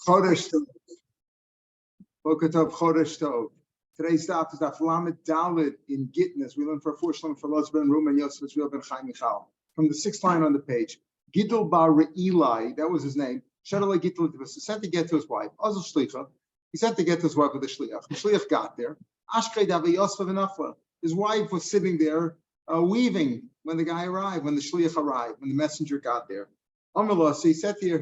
Chodesh Tov. Boker Tov, Chodesh Tov. Today's daf is Daf Lamed Dalet in Gitin, as we learned for Four Shalom for Loz ben Rum and Yosef Israel ben Chaim Michal. From the sixth line on the page, Gidol bar Re'ilai, that was his name. Shadalai Gidol, he sent to get to his wife. Azul Shlicha, he sent to get to his wife with the Shliach. The Shliach got there. Ashkei Davi Yosef v'Nafla. His wife was sitting there weaving when the guy arrived, when the Shliach arrived, when the messenger got there. Amallah, so he said to her,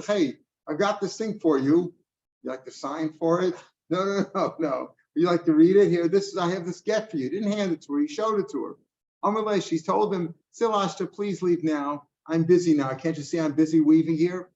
hey, I got this thing for you. You like to sign for it? No. You like to read it? Here, I have this get for you. Didn't hand it to her. He showed it to her. Amallah, she told him, Silashta, please leave now. I'm busy now. Can't you see I'm busy weaving here?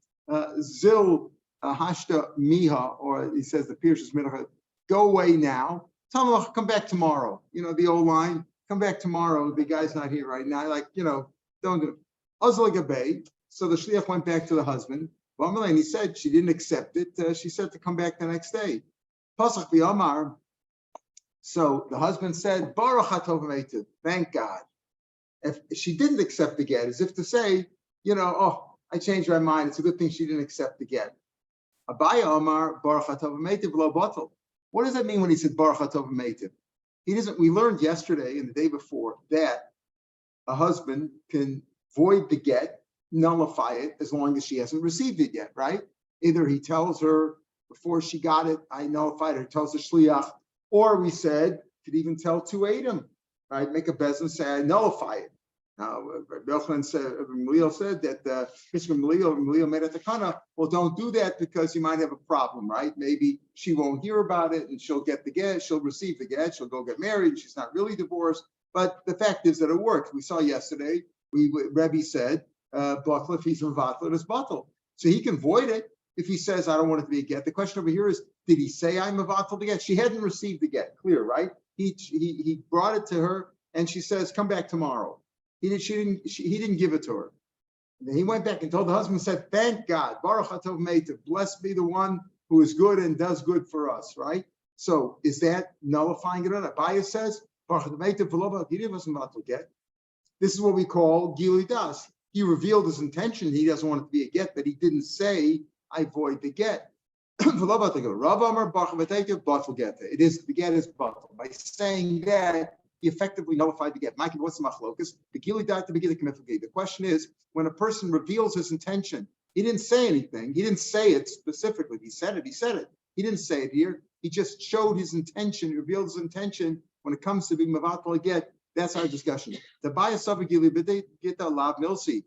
Zil hashta miha, or he says the Pirshas Midrash, go away now. Tell him, come back tomorrow. You know, the old line, come back tomorrow. The guy's not here right now. Like, don't do it. Azal Gabay. So the shliach went back to the husband. And he said she didn't accept it. She said to come back the next day. Pasach b'Amar. So the husband said, Baruch hatov meitiv. Thank God. If she didn't accept the get, as if to say, I changed my mind. It's a good thing she didn't accept the get. Abaya Amar, Baruch hatov meitiv lo batal. What does that mean when he said Baruch hatov meitiv? He doesn't. We learned yesterday and the day before that a husband can void the get, nullify it, as long as she hasn't received it yet, right? Either he tells her before she got it, I nullified her, tells the shliach, or we said, could even tell two Adam, right? Make a bezin and say, I nullify it. Now, Belchan said, Malil said that Malil made a takana. Well, don't do that because you might have a problem, right? Maybe she won't hear about it and she'll get the get, she'll receive the get, she'll go get married, she's not really divorced. But the fact is that it worked. We saw yesterday, Rebbe said, if he's mevatel, it's batel. So he can void it if he says, I don't want it to be a get. The question over here is, did he say I'm mevatel the get? She hadn't received the get, clear, right? He brought it to her and she says, come back tomorrow. He didn't give it to her. And then he went back and told the husband, said, thank God, Baruch Hatov Meitiv, blessed be the one who is good and does good for us, right? So is that nullifying it or not? Abaya says, Baruch Hatov Meitiv, he wasn't mevatel get. This is what we call Gilui Das. He revealed his intention. He doesn't want it to be a get, but he didn't say, I void the get. It is, the get is batel. By saying that, he effectively nullified the get. Mike, what's the machlokas? The question is, when a person reveals his intention, he didn't say anything. He didn't say it specifically. He said it. He didn't say it here. He just showed his intention, revealed his intention when it comes to being mevatel a get. That's our discussion. The bias of get the lav milsi.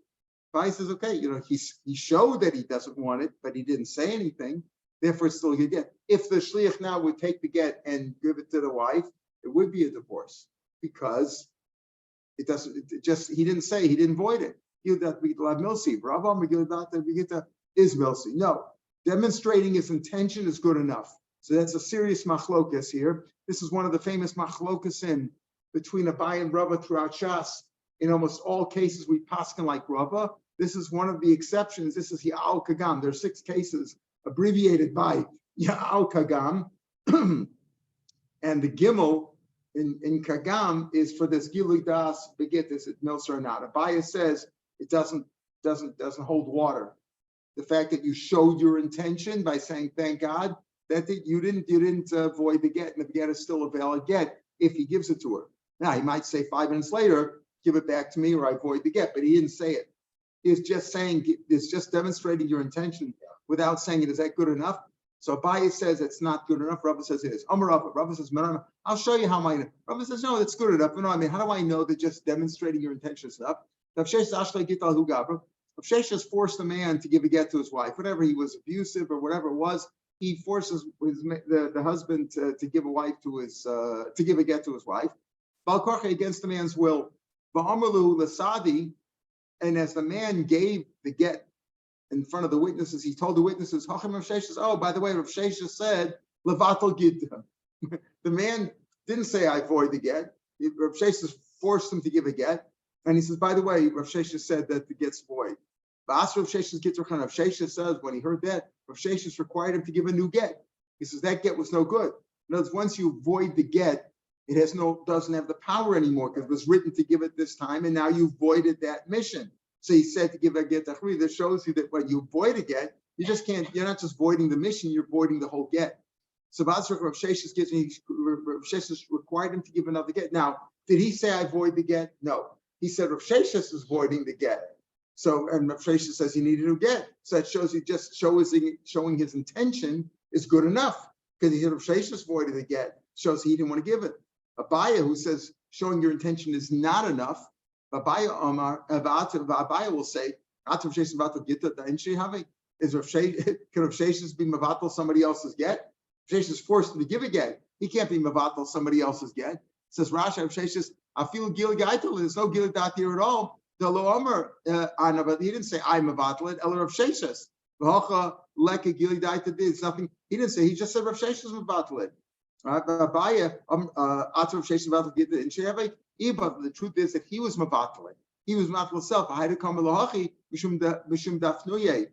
Bias says, okay, he showed that he doesn't want it, but he didn't say anything. Therefore, it's still a get. If the shliach now would take the get and give it to the wife, it would be a divorce because it doesn't. He didn't say, he didn't void it. You that we lav milsi. Rabba Megillah is milsi. No, demonstrating his intention is good enough. So that's a serious machlokas here. This is one of the famous machlokas in between Abai and Rava throughout Shas. In almost all cases, we paskin like Rava. This is one of the exceptions. This is Ya'al Kagam. There are 6 cases abbreviated by Ya'al Kagam. And the Gimel in Kagam is for this Gilui Das Begit, is it milsa or not? Abaya says it doesn't hold water. The fact that you showed your intention by saying thank God, that you didn't void the get, and the get is still a valid get if he gives it to her. Now, he might say 5 minutes later, give it back to me or I void the get, but he didn't say it. He's just saying, it's just demonstrating your intention without saying it. Is that good enough? So Abaye says it's not good enough. Rava says it is. Rava says, I'll show you how my. Rava says, no, that's good enough. No, I mean, how do I know that just demonstrating your intention is enough? Rav Sheshes forced a man to give a get to his wife. Whatever he was abusive or whatever it was, he forces the husband to give a get to his wife. Balkorche against the man's will. V'amarlu l'sadi, and as the man gave the get in front of the witnesses, he told the witnesses, Hachim Rav Sheshes, oh, by the way, Rav Sheshes said, levatel gita. The man didn't say, I void the get. Rav Sheshes forced him to give a get. And he says, by the way, Rav Sheshes said that the get's void. V'as Rav Sheshes gets Rav Sheshes says, when he heard that, Rav Sheshes required him to give a new get. He says, that get was no good. In other words, once you void the get, it doesn't have the power anymore because it was written to give it this time, and now you voided that mission. So he said to give a get tachri. That shows you that when you void a get, You just can't. You're not just voiding the mission; you're voiding the whole get. So Rav Sheshes gives me. Rav Sheshes required him to give another get. Now, did he say I void the get? No. He said Rav Sheshes is voiding the get. So, and Rav Sheshes says he needed to get. So that shows he just showing his intention is good enough because he said Rav Sheshes voided the get. Shows he didn't want to give it. Abaya, who says showing your intention is not enough. Abaya will say, is Rav Sheshes be Mavatal somebody else's get? Rav Sheshes forced him to give a get. He can't be Mavatal somebody else's get. Says Rashi, Rav Sheshes, I feel Gil Gaitel. There's no Gil Gat here at all. The Lo Omer, but he didn't say I'm Mavatal it. Ela Rav Sheshes. V'hocha leka Gil Gaitel did nothing. He didn't say. He just said Rav Sheshes Mavatal it. Abaya, Rav Sheshes Mavatal Gita in Shevei. But the truth is that he was Mavatal it. He was Mavatal himself. I had to come Elohachi mishum dafnuye.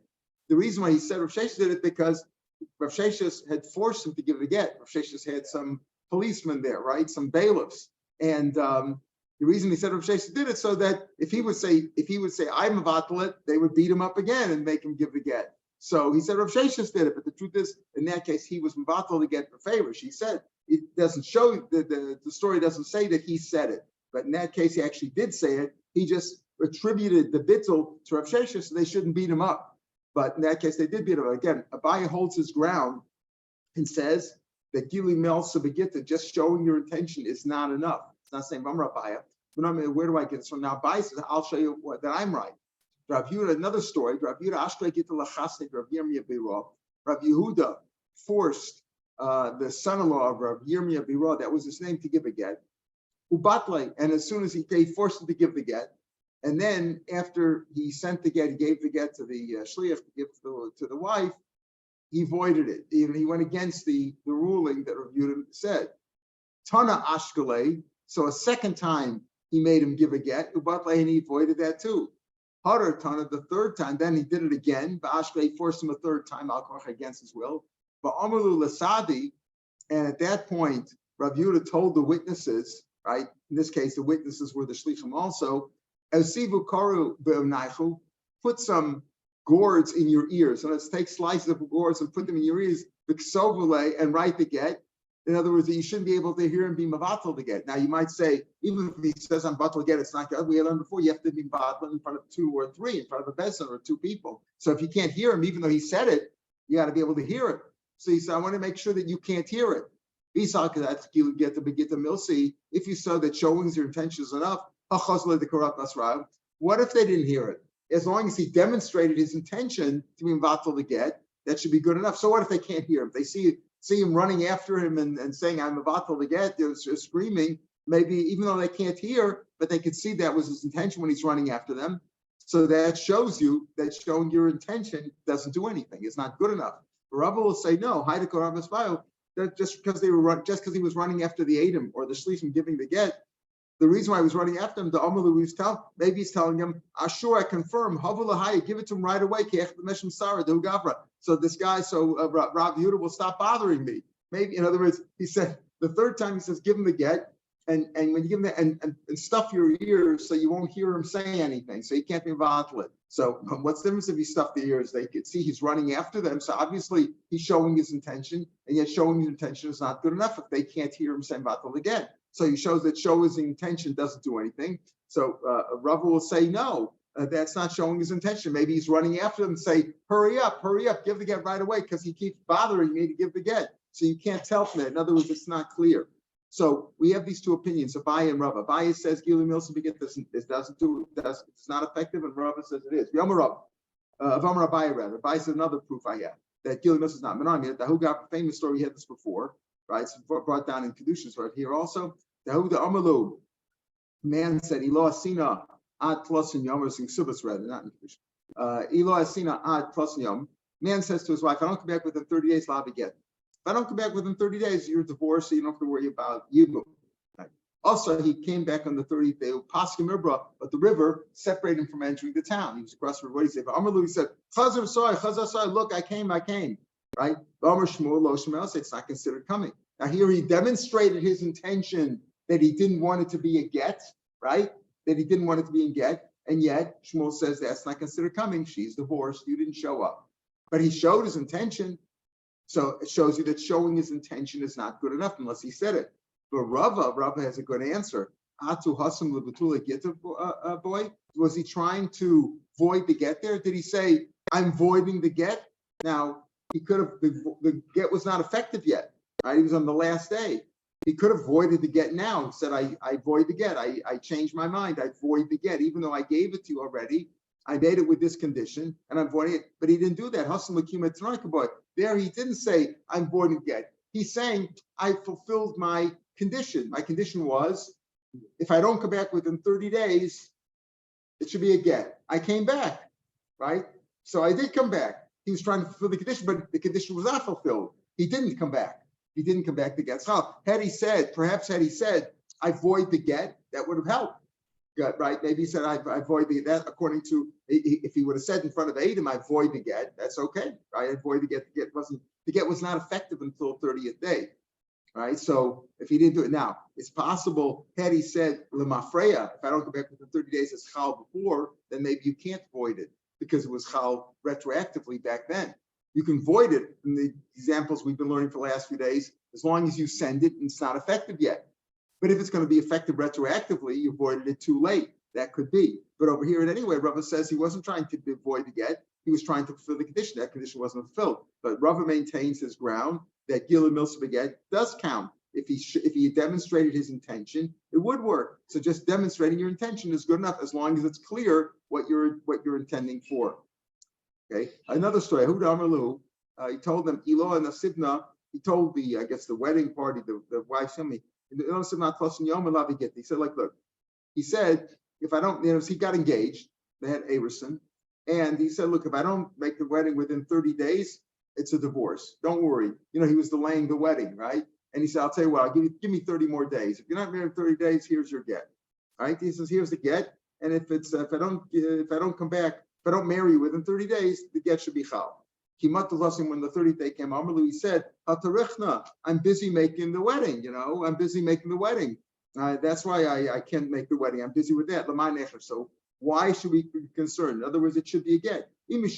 The reason why he said Rav Sheshes did it because Rav Sheshes had forced him to give the get. Rav Sheshes had some policemen there, right? Some bailiffs, and the reason he said Rav Sheshes did it so that if he would say I'm Mavatal it, they would beat him up again and make him give the get. So he said Rav Sheshes did it, but the truth is, in that case, he was Mavatal to get for favors. He said it doesn't show the story doesn't say that he said it, but in that case, he actually did say it. He just attributed the bittul to Rav Sheshes, so they shouldn't beat him up. But in that case, they did beat him up. Again, Abaya holds his ground and says that Gili Melsa Begita, just showing your intention is not enough. It's not saying Vamra Abaya. Where do I get this from? Now Abaya says, I'll show you that I'm right. Rav Yehuda, another story. Rav Yehuda Ashkei Gita Lachasnik Rav Yirmiyah Biro. Rav Yehuda forced the son-in-law of Rav Yirmiyah Biro, that was his name, to give a get. Ubatle, and as soon as he forced him to give the get, and then after he sent the get, he gave the get to the shliach to give to the wife, he voided it. He went against the ruling that Rav Yehuda said. Tana Ashkele, so a second time he made him give a get, Ubatle, and he voided that too. Hadar Tana, the third time, then he did it again. Ashkele forced him a third time, Al-Koch against his will. But Amalu Lasadi, and at that point, Rav Yehuda told the witnesses, right? In this case, the witnesses were the shlichim also. Elsivu karu be'onaichu, put some gourds in your ears. So let's take slices of gourds and put them in your ears, and write the get. In other words, you shouldn't be able to hear him be mavatal to get. Now you might say, even if he says I'm batal get, it's not good. We learned before, you have to be mavatal in front of 2 or 3, in front of a besan or 2 people. So if you can't hear him, even though he said it, you got to be able to hear it. So he said, I want to make sure that you can't hear it. If you saw that showing your intention is enough, what if they didn't hear it? As long as he demonstrated his intention to be mvatal to get, that should be good enough. So what if they can't hear him? They see him running after him and saying, I'm mvatal to get, they're screaming, maybe even though they can't hear, but they could see that was his intention when he's running after them. So that shows you that showing your intention doesn't do anything. It's not good enough. Rabbi will say, no, that just because he was running after the Adam or the Shlichim giving the get, the reason why he was running after him, the Amalu was maybe he's telling him, Ashur, I confirm, Havulahai, give it to him right away. So this guy, Rav Yehuda will stop bothering me. Maybe, in other words, he said the third time he says, give him the get, and when you give him the, and stuff your ears so you won't hear him say anything, so he can't be involved. So what's the difference if he stuffed the ears? They could see he's running after them. So obviously he's showing his intention, and yet showing his intention is not good enough if they can't hear him saying batal again. So he shows that show his intention doesn't do anything. So Rav will say, no, that's not showing his intention. Maybe he's running after them and say, hurry up, give the get right away because he keeps bothering me to give the get. So you can't tell from that. In other words, it's not clear. So we have these two opinions, Abaya and Rav. Abaya says Gili Milson beget this doesn't do it's not effective, and Rav says it is. V'amar Rav, V'amar Abaya rather. Abaya says another proof I have that Gili Milson is not menami. The Huga famous story, we had this before, right? It's brought down in Kedushas right here also. The Huga Amalu, man said Elo Asina ad plus in Yom, or Subas rather, not in Kedushas. Elo Asina ad plus in Yom. Man says to his wife, I don't come back within 30 days, I'll beget. If I don't come back within 30 days, you're divorced, so you don't have to worry about Yibum. Right. Also, he came back on the 30th day, but the river separated him from entering the town. He was across the river. What did he say? But Amr said, Chazar soy, look, I came. Right? Amr Shmuel, Lo Shmuel said, it's not considered coming. Now here he demonstrated his intention that he didn't want it to be a get, right? That he didn't want it to be a get, and yet Shmuel says that's not considered coming. She's divorced, you didn't show up. but he showed his intention. So it shows you that showing his intention is not good enough unless he said it. But Rava has a good answer. Atu hasam lebatula geta boy. Was he trying to void the get there? Did he say, I'm voiding the get? Now, he could have, the get was not effective yet, right? He was on the last day. He could have voided the get now. He said, I void the get. I changed my mind. I void the get. Even though I gave it to you already, I made it with this condition, and I'm voiding it. But he didn't do that. Hasam lekima t'naika boy. There he didn't say, I'm voiding the get. He's saying, I fulfilled my condition. My condition was, if I don't come back within 30 days, it should be a get. I came back, right? So I did come back. He was trying to fulfill the condition, but the condition was not fulfilled. He didn't come back. He didn't come back to get. So had he said, I void the get, that would have helped. Good, right? Maybe he said, I void the get. According to, if he would have said in front of Adam, I void the get, that's okay, right? I void the get. The get was not effective until 30th day. Right, so if he didn't do it now, it's possible. Had he said lemafreya, if I don't go back within 30 days as chal before, then maybe you can't void it because it was chal retroactively back then. You can void it in the examples we've been learning for the last few days, as long as you send it and it's not effective yet. But if it's going to be effective retroactively, you voided it too late. That could be. But over here, anyway, Rava says he wasn't trying to void the get. He was trying to fulfill the condition. That condition wasn't fulfilled. But Rava maintains his ground that Gila Milsa Beget does count. If he demonstrated his intention, it would work. So just demonstrating your intention is good enough as long as it's clear what you're intending for. Okay. Another story. Huda Amarlu, he told them Elo and Asibna. He told the wedding party, the wife's Yomi. He said, look. He said, if I don't, he got engaged. They had Arison, and he said, look, if I don't make the wedding within 30 days. It's a divorce. Don't worry. He was delaying the wedding, right? And he said, I'll tell you what, I'll give me 30 more days. If you're not married in 30 days, here's your get. Right? He says, here's the get. And if I don't come back, if I don't marry you within 30 days, the get should be chal. When the 30th day came, he said, I'm busy making the wedding, I'm busy making the wedding. That's why I can't make the wedding. I'm busy with that. So why should we be concerned? In other words, it should be a get. Because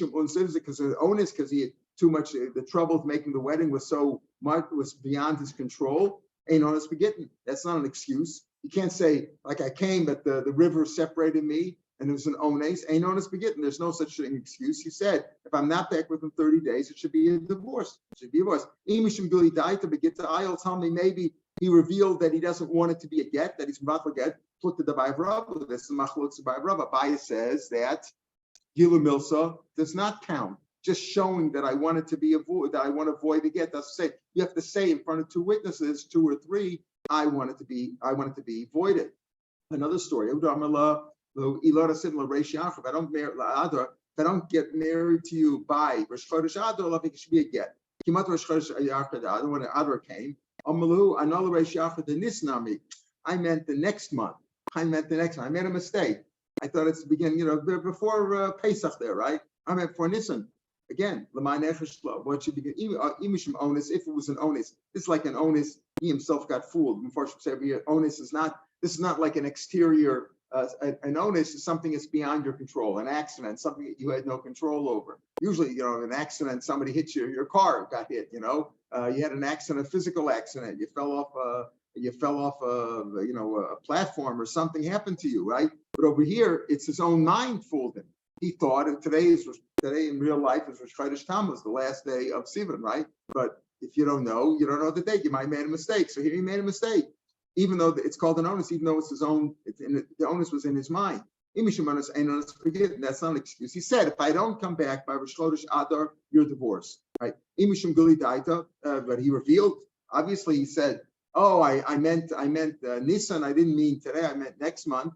the onus, because he had too much, the trouble of making the wedding was so much, was beyond his control. Ain't honest begetting. That's not an excuse. You can't say, like I came, but the river separated me and it was an ones. Ain't honest begetting. There's no such thing excuse. He said, if I'm not back within 30 days, it should be a divorce. It should be a divorce. I'll tell me maybe he revealed that he doesn't want it to be a get, that he's about to get, put to the Ba'av. This is Machlokes Ba'av. Abaya says that Gila Milsa does not count. Just showing that I want it to be avoid, that I want to avoid the get. That's say you have to say in front of two witnesses, 2 or 3, I want it to be voided. Another story. If I don't get married to you by Rosh Chodesh Adar, it should be a get. Rosh Chodesh Adar, when Adar came, I meant the next month. I made a mistake. I thought it's the beginning, before Pesach there, right? I meant for Nisan. Again, what should be imishim onus? If it was an onus, it's like an onus. He himself got fooled. Unfortunately, onus is not. This is not like an exterior. An onus is something that's beyond your control. An accident, something that you had no control over. Usually, an accident. Somebody hit you. Your car got hit. You had an accident, a physical accident. You fell off a platform or something happened to you, right? But over here, it's his own mind fooled him. He thought, and today in real life is Rosh Chodesh Tammuz, the last day of Sivan, right? But if you don't know the date. You might have made a mistake. So here he made a mistake, even though it's called an onus, even though it's his own. The onus was in his mind. That's not an excuse. He said, if I don't come back by Rosh Chodesh Adar, you're divorced, right? But he revealed. Obviously, he said, "Oh, I meant Nisan. I didn't mean today. I meant next month."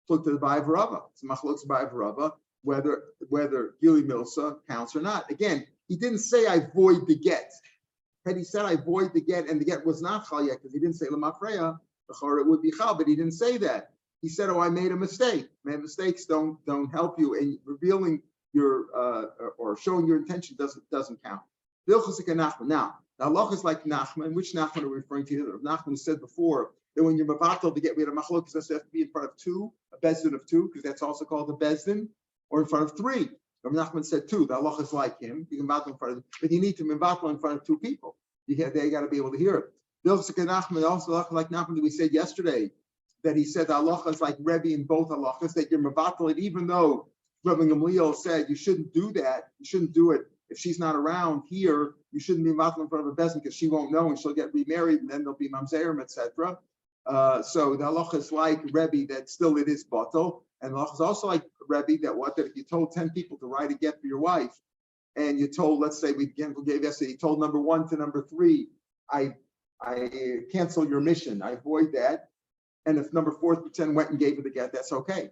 Look to the Ba'av Rava. It's Machlokes Ba'av Rava. Whether Gili Milsa counts or not. Again, he didn't say I void the get. Had he said I void the get and the get was not chal yet, because he didn't say lemafreya, it would be chal, but he didn't say that. He said, I made a mistake. Mistakes don't help you, and revealing your or showing your intention doesn't count. Now, the halacha is like Nachman. Which Nachman are we referring to here? Nachman said before that when you're mabatel to get rid of machlokes, it has to be in front of 2, a bezdin of 2, because that's also called a bezdin, or in front of 3. Rav Nachman said too, the halacha is like him. You can mevatel in front of, but you need to mevatel in front of two people. They got to be able to hear it. Also like Nachman, we said yesterday that he said the halacha is like Rebbe in both halachas, that you're mevatel it, even though Rabbi Gamliel said you shouldn't do that. You shouldn't do it if she's not around here. You shouldn't be mevatel in front of a bezin because she won't know and she'll get remarried and then there'll be mamzerim, etc. So the halacha is like Rebbe that still it is batel, and the halacha is also like Rebbe that if you told 10 people to write a get for your wife, and you told, let's say we gave yesterday, you told number 1 to number 3, I cancel your mission, I void that. And if number 4 through 10 went and gave her the get, that's okay.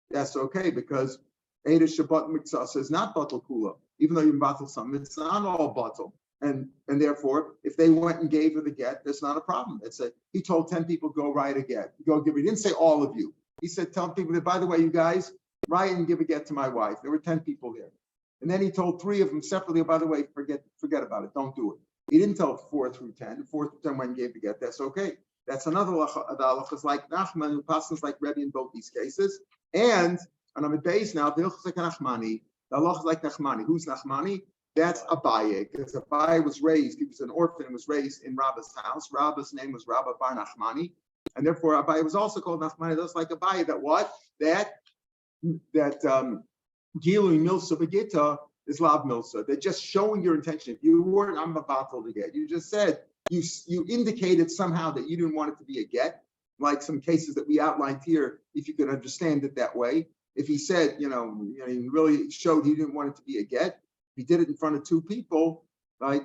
That's okay because Eida Shabbat Mitzvah is not batel kula. Even though you batel something, it's not all batel. And therefore, if they went and gave her the get, that's not a problem. He told 10 people, go write a get. Go give it. He didn't say all of you. He said, tell people that, by the way, you guys, write and give a get to my wife. There were 10 people there. And then he told 3 of them separately, oh, by the way, forget about it. Don't do it. He didn't tell 4 through 10. 4 through 10 went and gave the get. That's okay. That's another halacha is like Nachman, who passes like Rebbe in both these cases. And I'm at base now. The halacha is like Nachmani. Who's Nachmani? That's Abaye, because Abaye was raised. He was an orphan and was raised in Rabba's house. Rabba's name was Rabba Bar Nachmani, and therefore Abaye was also called Nachmani. That's like Abaye. That Gilui Milsa Begita is Lav Milsa. They're just showing your intention. If you weren't, I'm about to get. You just said you indicated somehow that you didn't want it to be a get, like some cases that we outlined here. If you could understand it that way, if he said, he really showed he didn't want it to be a get. He did it in front of 2 people, right?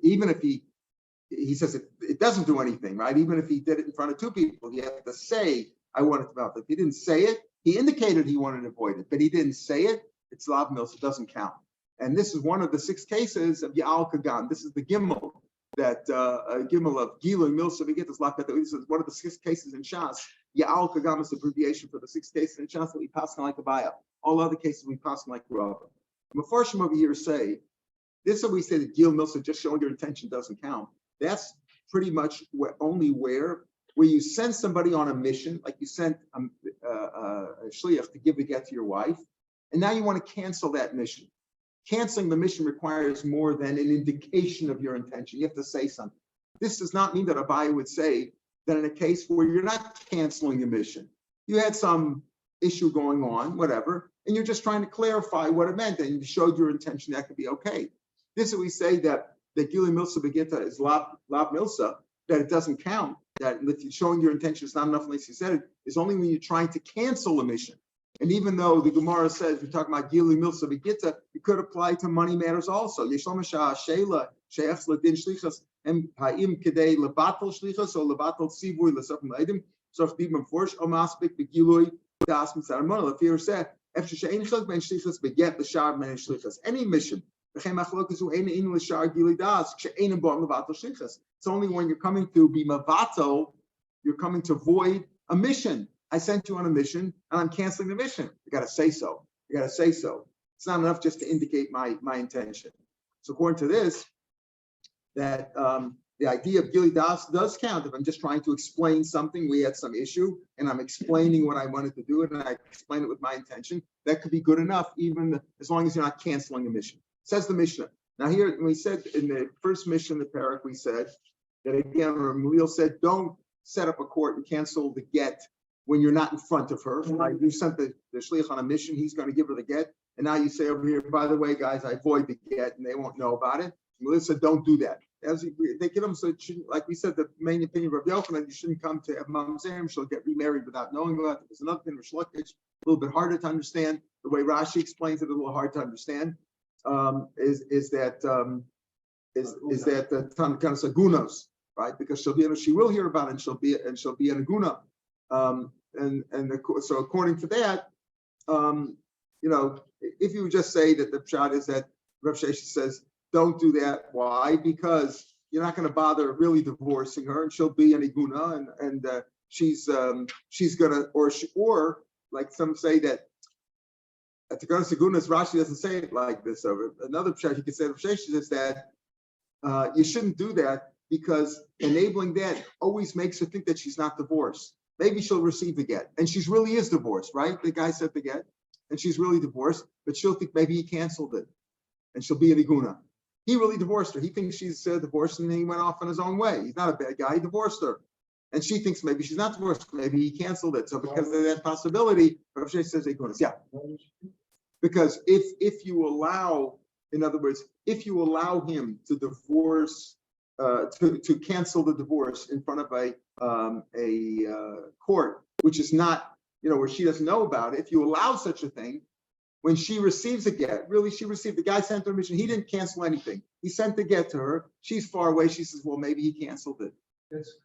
Even if he says it doesn't do anything, right? Even if he did it in front of 2 people, he had to say, I want it to be out. If he didn't say it, he indicated he wanted to avoid it, but he didn't say it, it's Lav Milsa, it doesn't count. And this is one of the 6 cases of Ya'al Kagan. This is the Gimel, that Gimel of Gilui Milsa Begitas Lav. This is one of the 6 cases in Shas. Ya'al Kagan is the abbreviation for the 6 cases in Shas that we pass on like a Abaya. All other cases we pass on like Rav. Mefarshim over here say, this is what we say that Gil Milsa, just showing your intention doesn't count. That's pretty much only where you send somebody on a mission, like you sent a shliach to give a get to your wife, and now you want to cancel that mission. Canceling the mission requires more than an indication of your intention. You have to say something. This does not mean that Abaye would say that in a case where you're not canceling the mission, you had some issue going on, whatever, and you're just trying to clarify what it meant, and you showed your intention, that could be okay. This is we say that Gili Milsa Begita is Lav Milsa, that it doesn't count, that if you're showing your intention, it's not enough unless you said it, is only when you're trying to cancel a mission. And even though the Gemara says, we're talking about Gili Milsa Begita, it could apply to money matters also. Yeshlom Sha'ashela, She'echs Ladin Shlichas, and Ha'im Kedei Lebatel Shlichas, or Lebatel Sivui, Lesafim Leidim, so if Bibam Forsh, Omaspik, Begilui, Das Mitzaramonah, if you said, Efshe She'en Shlichas, Ben Shlichas, Beget, the Shar, Ben Shlichas, any mission. It's only when you're coming to be mavato, you're coming to void a mission. I sent you on a mission and I'm canceling the mission. You got to say so. It's not enough just to indicate my intention. So according to this, that the idea of Gili Das does count. If I'm just trying to explain something, we had some issue and I'm explaining what I wanted to do and I explain it with my intention, that could be good enough, even as long as you're not canceling a mission. Says the Mishnah. Now here, we said in the first mission, the parak, we said that again, Ramil said, don't set up a court and cancel the get when you're not in front of her. Right? You sent the shliach on a mission, he's going to give her the get. And now you say over here, by the way, guys, I void the get and they won't know about it. Ramil said, don't do that. They give them, so it shouldn't, like we said, the main opinion of Rav Yochanan, you shouldn't come to have mamzerim, she'll get remarried without knowing about it. There's another thing, Rish Lakish, a little bit harder to understand. The way Rashi explains it, a little hard to understand. Is that the kind of sagunos, right? Because she will hear about it and she'll be an aguna. So according to that, if you just say that the pshat is that Rav Sheshes says don't do that. Why? Because you're not going to bother really divorcing her, and she'll be an aguna, and she's gonna or like some say that. At the Ganas Agunas, Rashi doesn't say it like this. So another pshat he could say of Sheshes is that you shouldn't do that because enabling that always makes her think that she's not divorced. Maybe she'll receive the get, and she really is divorced, right? The guy said the get. and she's really divorced, but she'll think maybe he canceled it, and she'll be an iguna. He really divorced her. He thinks she's divorced, and then he went off on his own way. He's not a bad guy. He divorced her. And she thinks maybe she's not divorced. Maybe he canceled it. So because of that possibility, Rav Shapiro says igunas. Yeah. Because if you allow, in other words, if you allow him to divorce, to cancel the divorce in front of a court, which is not, where she doesn't know about it, if you allow such a thing, when she receives a get, really she received, the guy sent her a mission, he didn't cancel anything. He sent the get to her. She's far away. She says, well, maybe he canceled it. That's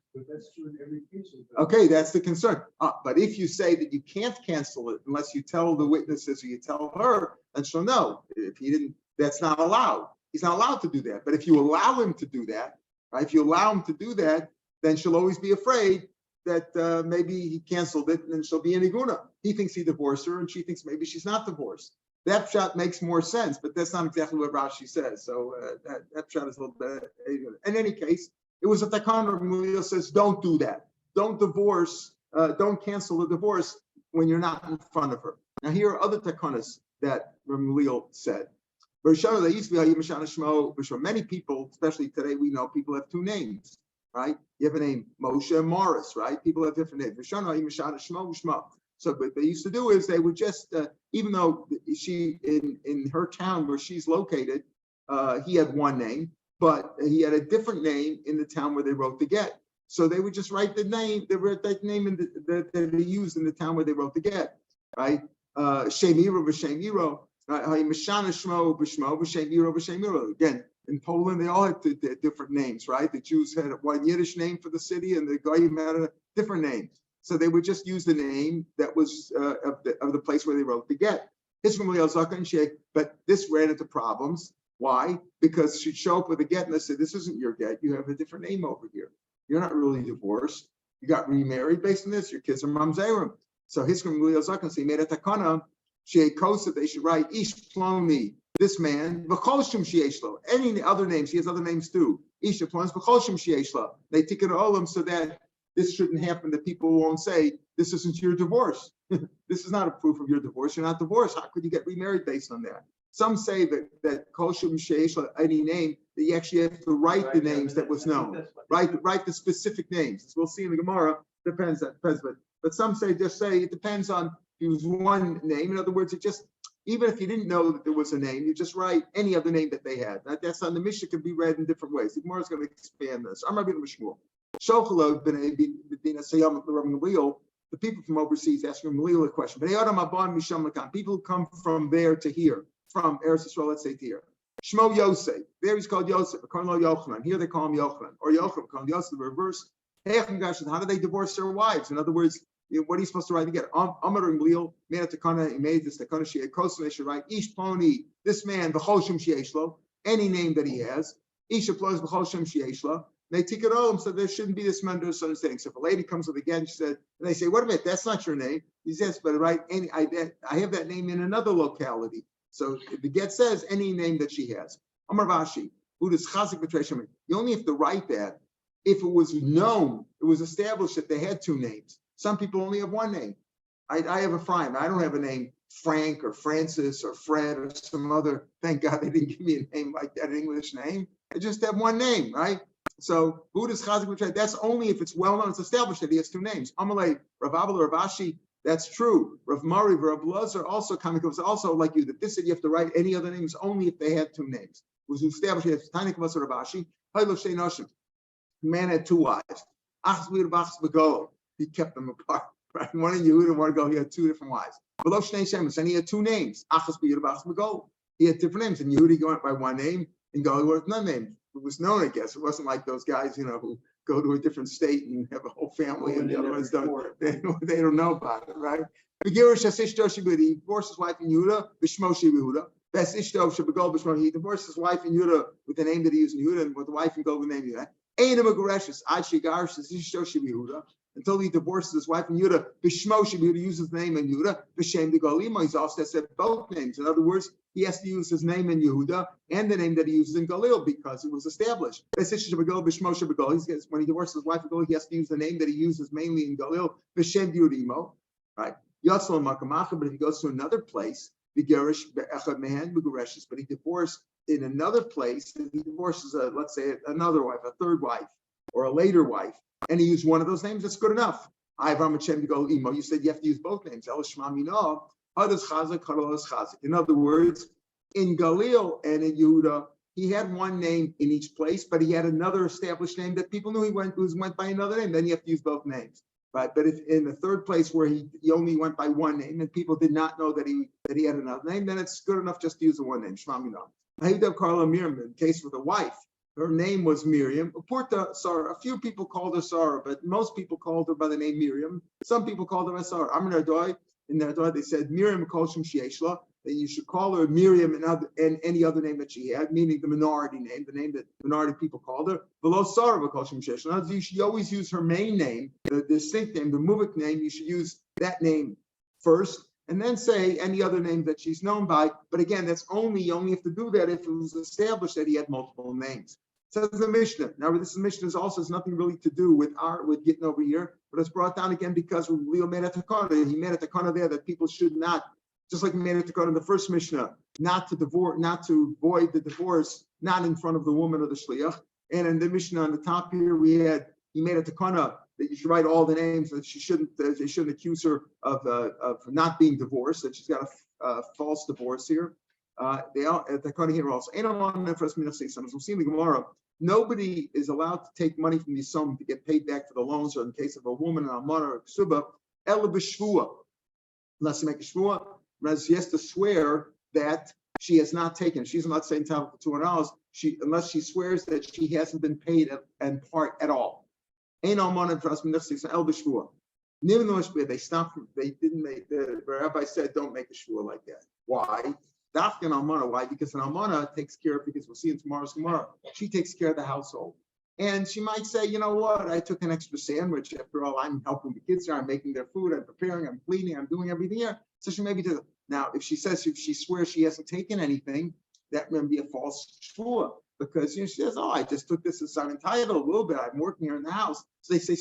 true in every case. Okay, that's the concern. But if you say that you can't cancel it unless you tell the witnesses or you tell her, then she'll know. If he didn't, that's not allowed. He's not allowed to do that. But if you allow him to do that, right? If you allow him to do that, then she'll always be afraid that maybe he canceled it, and then she'll be an iguna. He thinks he divorced her, and she thinks maybe she's not divorced. That shot makes more sense, but that's not exactly what Rashi says. So that shot is a little bit. In any case, it was a takana. Rav Meir says, don't do that. Don't divorce. Don't cancel the divorce when you're not in front of her. Now, here are other takanas that Rav Meir said. Many people, especially today, we know people have two names, right? You have a name Moshe and Morris, right? People have different names. So what they used to do is they would just, even though she in her town where she's located, he had one name, but he had a different name in the town where they wrote the get. So they would just write the name, they wrote that name that they used in the town where they wrote the get, right? Shemiro v'Shemiro, again, in Poland, they all had different names, right? The Jews had one Yiddish name for the city, and the Goyim had a different name. So they would just use the name that was of the place where they wrote the get. But this ran into problems. Why? Because she'd show up with a get and they said, this isn't your get. You have a different name over here. You're not really divorced. You got remarried based on this. Your kids are mamzerim. So so he made a takana. They should write Ish Ploni, this man, any other names. He has other names too. Ish Ploni, they take it all of them so that this shouldn't happen, that people won't say, this isn't your divorce. This is not a proof of your divorce. You're not divorced. How could you get remarried based on that? Some say that Koshim Sheishla, any name, that you actually have to write the names that was known. Write the specific names. As we'll see in the Gemara, depends. But some say, just say, it depends on, use one name. In other words, it just, even if you didn't know that there was a name, you just write any other name that they had. That's on the Mishnah, can be read in different ways. The Gemara is going to expand this. I'm Rabbi Mishmuel. The people from overseas asking Gamliel a question. People who come from there to here, from Eretz Yisrael, let's say to here. Shmo Yosef. There he's called Yosef. Here they call him Yochanan. Or Yochanan, called Yosef, the reverse. How do they divorce their wives? In other words, what are you supposed to write again? Amar Gamliel made a takana. He made this takana. She had kosim. They should write Ish Ploni. This man b'chol shem sheishlo. Any name that he has. Ish Ploni b'chol shem sheishlo. They take it all, so there shouldn't be this misunderstanding. So if a lady comes with again, she said, and they say, wait a minute, that's not your name. He says, but right, I have that name in another locality. So the get says any name that she has. Amar Vashi, who does chazik b'trei. You only have to write that if it was known, it was established that they had two names. Some people only have one name. I have a Ephraim. I don't have a name Frank or Francis or Fred or some other. Thank God they didn't give me a name like that, an English name. I just have one name, right? So Buddhist chazik b'trei, that's only if it's well known, it's established that he has two names. Amalei, Rav Abel, Rav Ashi, that's true. Rav Mari, Rav Lazar, also coming, was also like you, that this said you have to write any other names only if they had two names. It was established that Tani Kavas Rav Ashi, man had two wives. He kept them apart. Right? One in Yehuda and one go, he had two different wives. And he had two names. He had different names. And Yehuda went by one name, and Gali went with another name. It was known, I guess. It wasn't like those guys, who go to a different state and have a whole family, and the other ones don't. They don't know about it, right? He divorced his wife in Yehuda, Bishmoshi Yehuda. He divorced his wife in Yehuda with the name that he used in Yehuda, and with the wife in Gold with the name Yehuda. Until he divorces his wife in Yehuda, Bishmoshi Yehuda uses the name in Yehuda. B'shem the Galima, he's also said both names. In other words, he has to use his name in Yehuda and the name that he uses in Galil because it was established. When he divorces his wife in Galil, he has to use the name that he uses mainly in Galil, B'shem Yehuda, right? Yatzal Makamacha, but if he goes to another place, Vigerish Be'echad Mehen Bugareshes, but he divorced in another place, and he divorces, let's say, another wife, a third wife, or a later wife, and he used one of those names, that's good enough. You said you have to use both names. In other words, in Galil and in Yehuda, he had one name in each place, but he had another established name that people knew he went by another name. Then you have to use both names, right? But if in the third place where he only went by one name and people did not know that he had another name, then it's good enough just to use the one name. Miriam, in case with a wife, her name was Miriam. Porta Sarah. A few people called her Sarah, but most people called her by the name Miriam. Some people called her Sarah. In Nardoi, they said Miriam Kolshim Shieshla, that you should call her Miriam and any other name that she had, meaning the minority name, the name that minority people called her. Below Sarah Kolshim Shieshla. You should always use her main name, the distinct name, the Muvik name. You should use that name first, and then say any other name that she's known by. But again, you only have to do that if it was established that he had multiple names. Says the Mishnah. Now, this Mishnah also has nothing really to do with Gittin over here, but it's brought down again because Leo made a takana. He made a takana there that people should not, just like he made a takana in the first Mishnah, not to void the divorce, not in front of the woman or the shliach. And in the Mishnah on the top here, he made a takana that you should write all the names, that they shouldn't accuse her of not being divorced, that she's got a false divorce here. They are at the Kohen here also. We'll see in the Gemara. Nobody is allowed to take money from the sum to get paid back for the loans, or in case of a woman, an almana or a ksuba, ela b'shvua. Unless you make a shvua, unless she has to swear that she has not taken. She's not saying time for $200. Unless she swears that she hasn't been paid in part at all. Ain't almana for us el b'shvua. They stopped. They didn't make. The rabbi said, "Don't make a shvua like that." Why? Dafkin almana. Why? Because an almana takes care of, because we'll see in tomorrow's Gemara, she takes care of the household. And she might say, you know what, I took an extra sandwich. After all, I'm helping the kids here. I'm making their food. I'm preparing. I'm cleaning. I'm doing everything here. So she maybe does. Now, if she swears she hasn't taken anything, that may be a false shvua, because she says, oh, I just took this as I'm entitled a little bit. I'm working here in the house. So they say,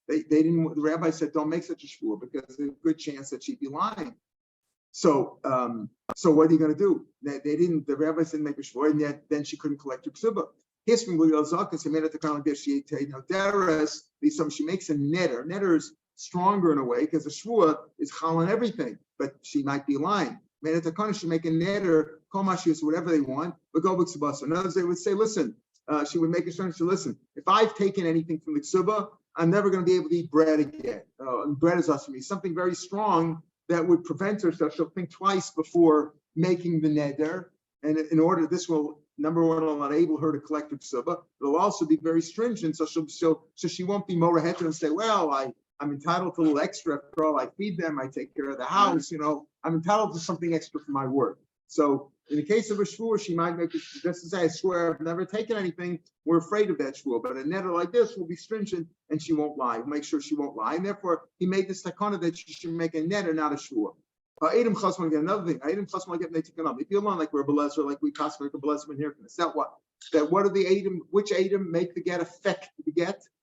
they didn't, the rabbi said, don't make such a shvua, because there's a good chance that she'd be lying. So what are you going to do? The rabbis didn't make a shvua, and yet then she couldn't collect her ksuba. Here's from Gulil Zakas, he made it to kind of like this. She makes a netter. Netter is stronger in a way, because the shvua is chal on everything, but she might be lying. Made it to kind of, she make a netter, komashis, whatever they want, but go with ksuba. In other words, they would say, listen, she would make a strong, listen, if I've taken anything from the ksuba, I'm never going to be able to eat bread again. And bread is also something very strong that would prevent her, so she'll think twice before making the neder. And in order, this will, number one, will enable her to collect her ksuba. It'll also be very stringent, so she won't be moraheter and say, well, I'm entitled to a little extra. After all, I feed them, I take care of the house, I'm entitled to something extra for my work. So in the case of a shvur, she might make it, just to say, I swear I've never taken anything, we're afraid of that shvur. But a netter like this will be stringent, and she won't lie. We'll make sure she won't lie. And therefore, he made this takana that she should make a netter, not a shvur. Adam Chasman, get another thing. Adam Chasman, get taken. If you learn like Rebbe Lezer, like we pass like Rebbe Lezer here, it's not what? That what are the Adam, which Adam make the get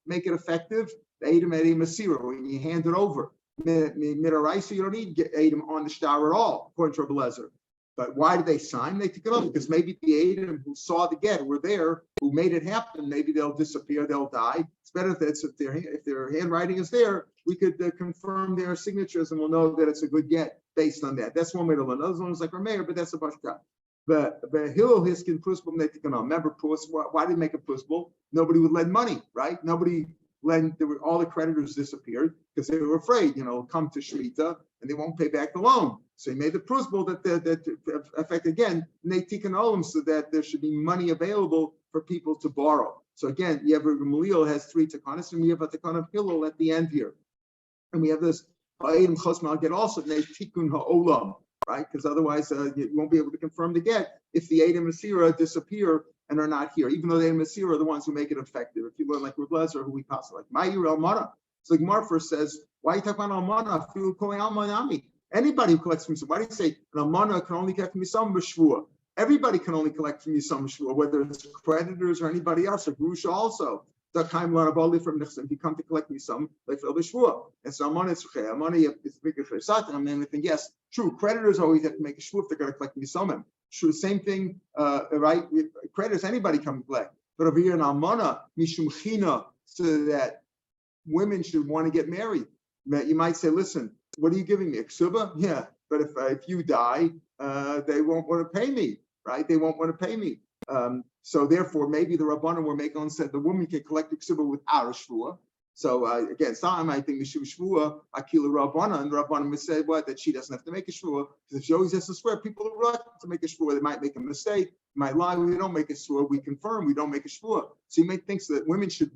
make it effective? The Adam Masira, when you hand it over. Midaraisa, you don't need Adam on the star at all, according to Rebbe Lezer. But why did they sign? They took it off because maybe the Adam who saw the get were there, who made it happen. Maybe they'll disappear, they'll die. It's better if their handwriting is there, we could confirm their signatures, and we'll know that it's a good get based on that. That's one way to learn. Another one is like Rav Meir, but that's a bashka. But Hillel Hiskin Prusbul, they took it on. Remember, why did they make a Prusbul? Nobody would lend money, right? Nobody lend. All the creditors disappeared because they were afraid. Come to Shemitah and they won't pay back the loan. So he made the prusbul that affect again, netikan olam, so that there should be money available for people to borrow. So again, you have Gamaliel has three takanas, and we have a takan of Hillel at the end here, and we have this Adam Chosmal get also netikun ha'olam, right? Because otherwise you won't be able to confirm the get if the Adam Masira disappear and are not here, even though the Adam Masira are the ones who make it effective. If you learn like Rav Lezer, who we pass like Ma'ir Almana. So Gemara first says, why you talk about Almana? Feel calling Almanami. Anybody who collects from you, why do you say an almana can only collect from Yisam b'shvua? Everybody can only collect from Yisam b'shvua, whether it's creditors or anybody else, or grusha also. If you come to collect me some, like for Shvua. And so Almana is bigger for Satan. I mean, yes, true. Creditors always have to make a Shvua if they're going to collect me some. True, same thing, right? With creditors, anybody come collect. But over here in Almana, Mishum China, so that women should want to get married. You might say, listen, what are you giving me? A ksuba? Yeah, but if you die, they won't want to pay me, right? They won't want to pay me. So therefore, maybe the Rabbanim were making said the woman can collect the ksuba without a shvua. So again, some I think the shvua akila Rabbana, and the Rabbanim would say what, that she doesn't have to make a shvua, because if she always has to swear, people are reluctant to make a shvua. They might make a mistake, might lie. We don't make a shvua. We confirm we don't make a shvua. So you may think that women should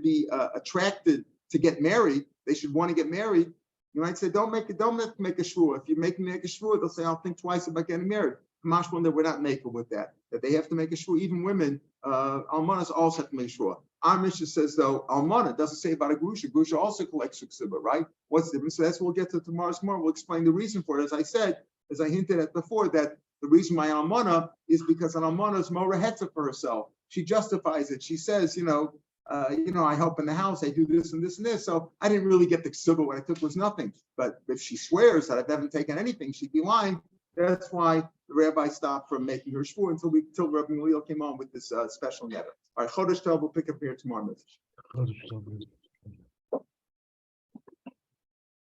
be attracted to get married. They should want to get married. You might say, don't make a shvua. If you make a shvua, they'll say, I'll think twice about getting married. Mashman, that we're not making with that they have to make a shvua. Even women, almanas also have to make a shvua. Our Mishnah says, though, almana doesn't say about a grusha. Grusha also collects suksiba, right? What's the difference? So that's what we'll get to tomorrow's more. We'll explain the reason for it. As I said, as I hinted at before, that the reason why almana is because an almana is more hetza for herself. She justifies it. She says, I help in the house, I do this and this and this. So I didn't really get the ksuba. What I took was nothing. But if she swears that I haven't taken anything, she'd be lying. That's why the rabbi stopped from making her shvur until Rav Meir came on with this special matter. All right, Chodesh Tov, we'll pick up here tomorrow.